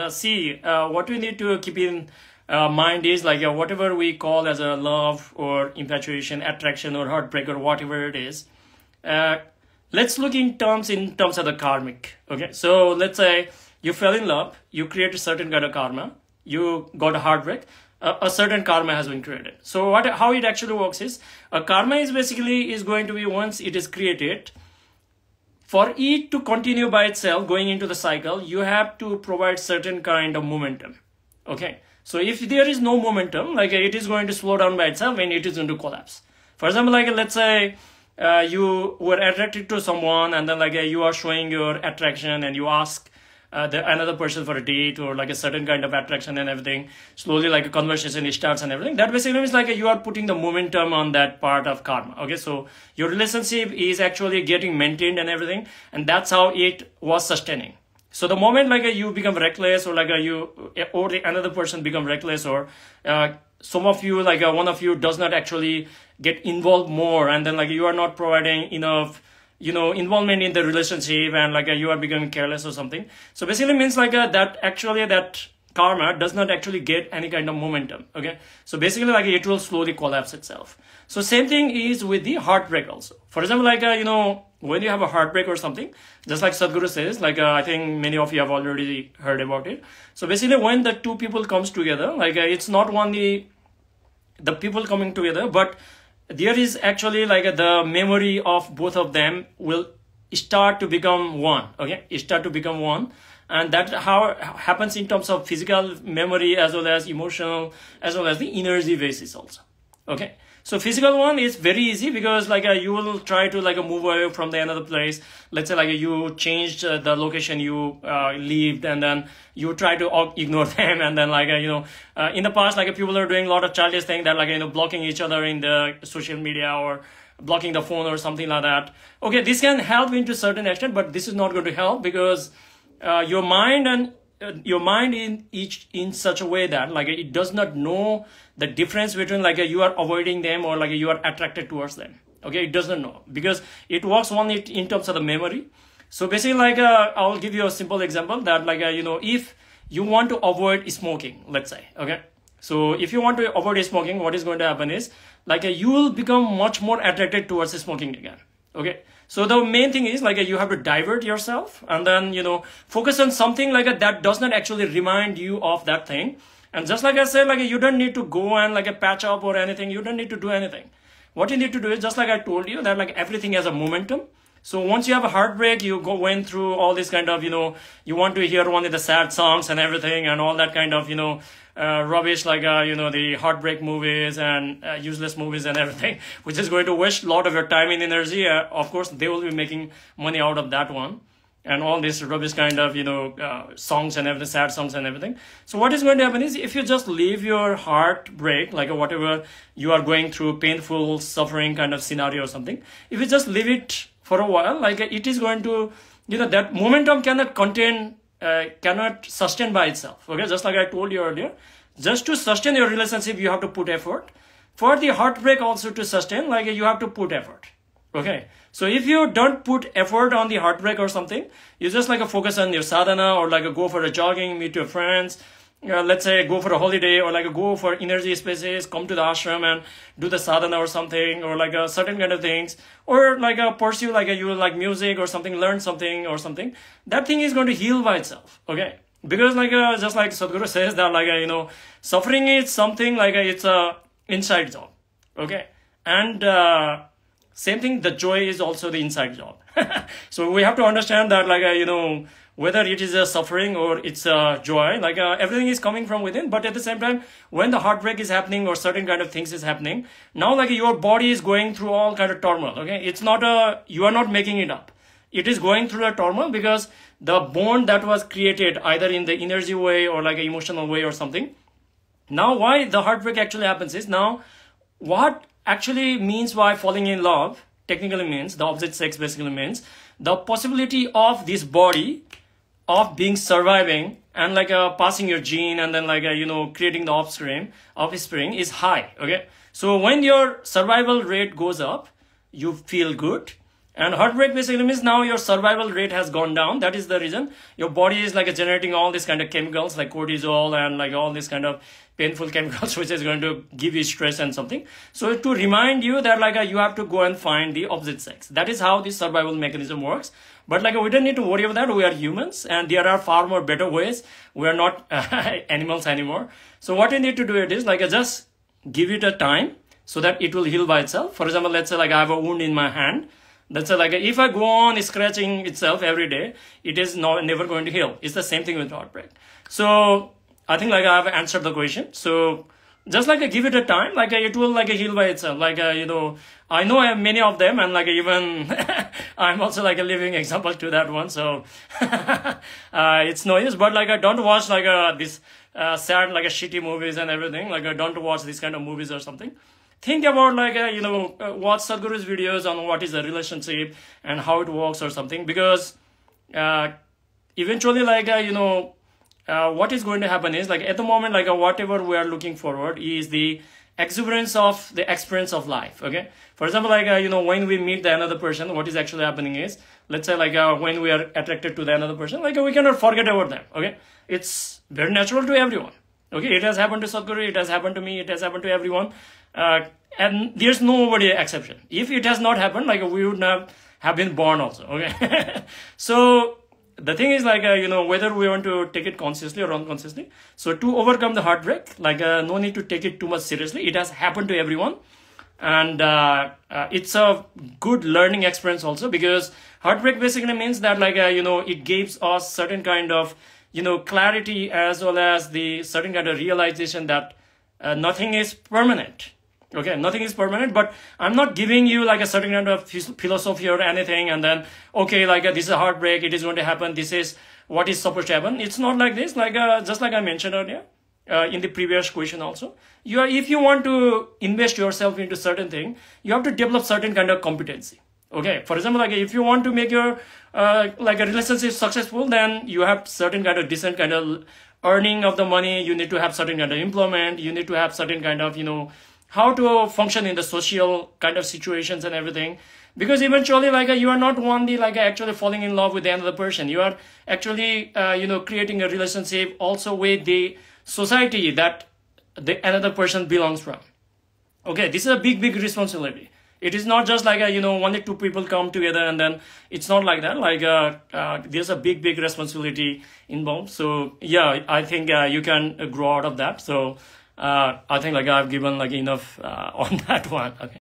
See, what we need to keep in mind is like whatever we call as a love or infatuation, attraction or heartbreak or whatever it is. Let's look in terms of the karmic. Okay, so let's say you fell in love, you create a certain kind of karma, you got a heartbreak, a certain karma has been created. So how it actually works is a karma is basically going to be, once it is created, for it to continue by itself going into the cycle, you have to provide certain kind of momentum. Okay, so if there is no momentum, like it is going to slow down by itself and it is going to collapse. For example, like let's say you were attracted to someone and then like you are showing your attraction and you ask another person for a date or like a certain kind of attraction and everything. Slowly like a conversation starts and everything. That basically means like you are putting the momentum on that part of karma. Okay, so your relationship is actually getting maintained and everything, and that's how it was sustaining. So the moment like you become reckless or like another person become reckless, or some of you, like one of you does not actually get involved more, and then like you are not providing enough involvement in the relationship, and like you are becoming careless or something. So basically means like that karma does not actually get any kind of momentum. Okay, so basically like it will slowly collapse itself. So same thing is with the heartbreak also. For example, like when you have a heartbreak or something, just like Sadhguru says, like I think many of you have already heard about it. So basically when the two people comes together, like it's not only the people coming together, but there is actually like the memory of both of them will start to become one. Okay, start to become one, and that how it happens in terms of physical memory as well as emotional as well as the energy basis also. Okay, so physical one is very easy because like you will try to like move away from the another place. Let's say like you changed the location you lived, and then you try to ignore them, and then like in the past like people are doing a lot of childish things that like blocking each other in the social media or blocking the phone or something like that. Okay, this can help into certain extent, but this is not going to help because your mind in such a way that like it does not know the difference between like you are avoiding them or like you are attracted towards them. Okay, it does not know because it works only in terms of the memory. So basically like I'll give you a simple example that like if you want to avoid smoking, let's say, okay, so if you want to avoid smoking, what is going to happen is like you will become much more attracted towards smoking again. Okay, so the main thing is like you have to divert yourself and then focus on something like that does not actually remind you of that thing. And just like I said, like you don't need to go and like patch up or anything. You don't need to do anything. What you need to do is just like I told you that like everything has a momentum. So once you have a heartbreak, you went through all this kind of you want to hear only the sad songs and everything and all that kind of rubbish like the heartbreak movies and useless movies and everything, which is going to waste a lot of your time and energy. Of course they will be making money out of that one, and all this rubbish kind of songs and everything, sad songs and everything. So what is going to happen is if you just leave your heartbreak, like whatever you are going through, painful suffering kind of scenario or something, if you just leave it for a while, like it is going to that momentum cannot sustain by itself. Okay, just like I told you earlier, just to sustain your relationship you have to put effort. For the heartbreak also to sustain, like you have to put effort. Okay, so if you don't put effort on the heartbreak or something, you just like focus on your sadhana or like go for a jogging, meet your friends, let's say go for a holiday or like go for energy spaces, come to the ashram and do the sadhana or something, or like a certain kind of things, or like pursue like you like music or something, learn something or something, that thing is going to heal by itself. Okay, because like just like Sadhguru says that like suffering is something like it's a inside job. Okay, and same thing, the joy is also the inside job. So we have to understand that like whether it is a suffering or it's a joy, like everything is coming from within. But at the same time, when the heartbreak is happening or certain kind of things is happening, now like your body is going through all kind of turmoil. Okay, it's not you are not making it up. It is going through a turmoil because the bond that was created either in the energy way or like an emotional way or something. Now why the heartbreak actually happens is, now what actually means by falling in love technically means, the opposite sex basically means the possibility of this body of being surviving and like passing your gene and then like creating the offspring is high. Okay, so when your survival rate goes up, you feel good, And heartbreak basically means now your survival rate has gone down. That is the reason your body is like generating all these kind of chemicals like cortisol and like all these kind of painful chemicals, which is going to give you stress and something. So to remind you that like you have to go and find the opposite sex. That is how this survival mechanism works. But like we don't need to worry about that. We are humans, and there are far more better ways. We are not animals anymore. So what we need to do it is like just give it a time so that it will heal by itself. For example, let's say like I have a wound in my hand. Let's say like if I go on scratching itself every day, it is never going to heal. It's the same thing with heartbreak. So I think like I have answered the question. So just like give it a time, like it will like heal by itself. Like you know, I know I have many of them, and like even I'm also like a living example to that one. So it's no use. But like I don't watch like this sad like shitty movies and everything. Like I don't watch this kind of movies or something. Think about like you know, watch Sadhguru's videos on what is a relationship and how it works or something, because eventually like you know, what is going to happen is like at the moment like whatever we are looking forward is the exuberance of the experience of life. Okay, for example, like you know, when we meet the another person, what is actually happening is, let's say like when we are attracted to the another person, like we cannot forget about them. Okay, it's very natural to everyone. Okay, it has happened to Sadhguru, it has happened to me, it has happened to everyone, and there's nobody exception. If it has not happened, like we would not have been born also. Okay, so the thing is like you know, whether we want to take it consciously or unconsciously. So to overcome the heartbreak, like no need to take it too much seriously. It has happened to everyone, and it's a good learning experience also, because heartbreak basically means that like you know, it gives us certain kind of, you know, clarity, as well as the certain kind of realization that nothing is permanent. Okay, nothing is permanent, but I'm not giving you like a certain kind of philosophy or anything, and then, okay, like this is a heartbreak, it is going to happen, this is what is supposed to happen. It's not like this. Like just like I mentioned earlier in the previous question also, if you want to invest yourself into certain thing, you have to develop certain kind of competency. Okay, for example, like if you want to make your like a relationship successful, then you have certain kind of decent kind of earning of the money. You need to have certain kind of employment. You need to have certain kind of, you know, how to function in the social kind of situations and everything. Because eventually, like you are not only like actually falling in love with the another person. You are actually you know, creating a relationship also with the society that the another person belongs from. Okay, this is a big responsibility. It is not just like you know, only two people come together, and then it's not like that. Like there's a big responsibility involved. So yeah, I think you can grow out of that. So I think like I've given like enough on that one. Okay.